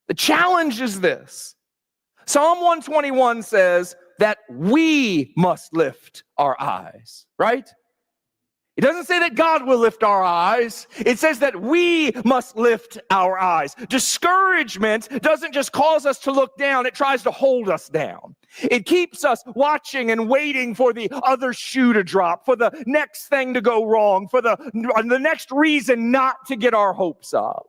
The challenge is this. Psalm 121 says that we must lift our eyes, right? It doesn't say that God will lift our eyes. It says that we must lift our eyes. Discouragement doesn't just cause us to look down. It tries to hold us down. It keeps us watching and waiting for the other shoe to drop, for the next thing to go wrong, for the next reason not to get our hopes up.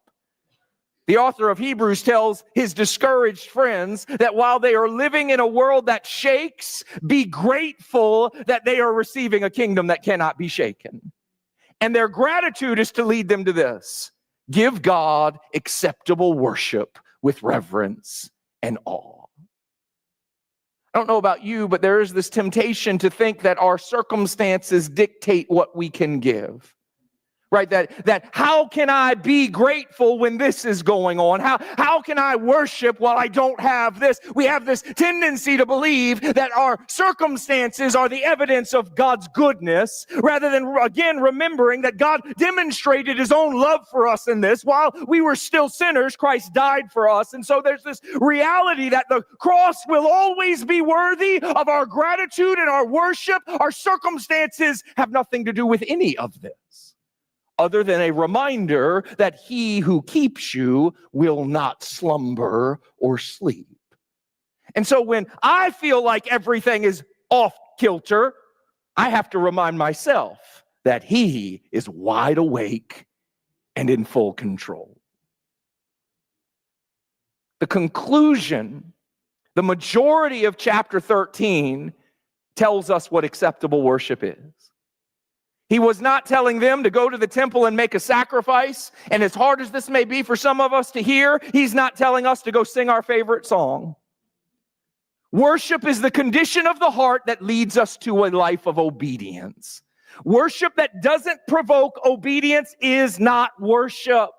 The author of Hebrews tells his discouraged friends that while they are living in a world that shakes, be grateful that they are receiving a kingdom that cannot be shaken. And their gratitude is to lead them to this: give God acceptable worship with reverence and awe. I don't know about you, but there is this temptation to think that our circumstances dictate what we can give. Right, that how can I be grateful when this is going on? How can I worship while I don't have this? We have this tendency to believe that our circumstances are the evidence of God's goodness, rather than, again, remembering that God demonstrated his own love for us in this. While we were still sinners, Christ died for us. And so there's this reality that the cross will always be worthy of our gratitude and our worship. Our circumstances have nothing to do with any of this, other than a reminder that he who keeps you will not slumber or sleep. And so when I feel like everything is off kilter, I have to remind myself that he is wide awake and in full control. The conclusion, the majority of chapter 13, tells us what acceptable worship is. He was not telling them to go to the temple and make a sacrifice. And as hard as this may be for some of us to hear, he's not telling us to go sing our favorite song. Worship is the condition of the heart that leads us to a life of obedience. Worship that doesn't provoke obedience is not worship.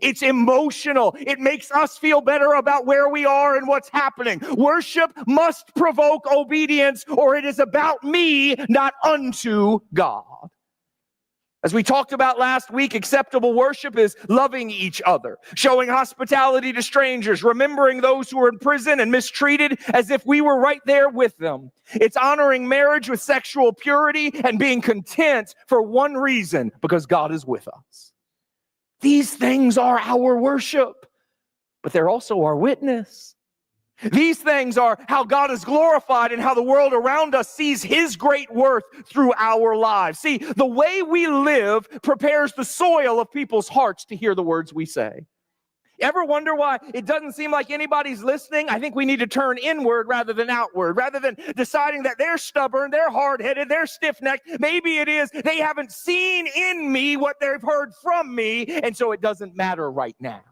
It's emotional. It makes us feel better about where we are and what's happening. Worship must provoke obedience, or it is about me, not unto God. As we talked about last week, acceptable worship is loving each other, showing hospitality to strangers, remembering those who are in prison and mistreated as if we were right there with them. It's honoring marriage with sexual purity and being content for one reason: because God is with us. These things are our worship, but they're also our witness. These things are how God is glorified and how the world around us sees his great worth through our lives. See, the way we live prepares the soil of people's hearts to hear the words we say. Ever wonder why it doesn't seem like anybody's listening? I think we need to turn inward rather than outward. Rather than deciding that they're stubborn, they're hard-headed, they're stiff-necked, maybe it is they haven't seen in me what they've heard from me, and so it doesn't matter right now.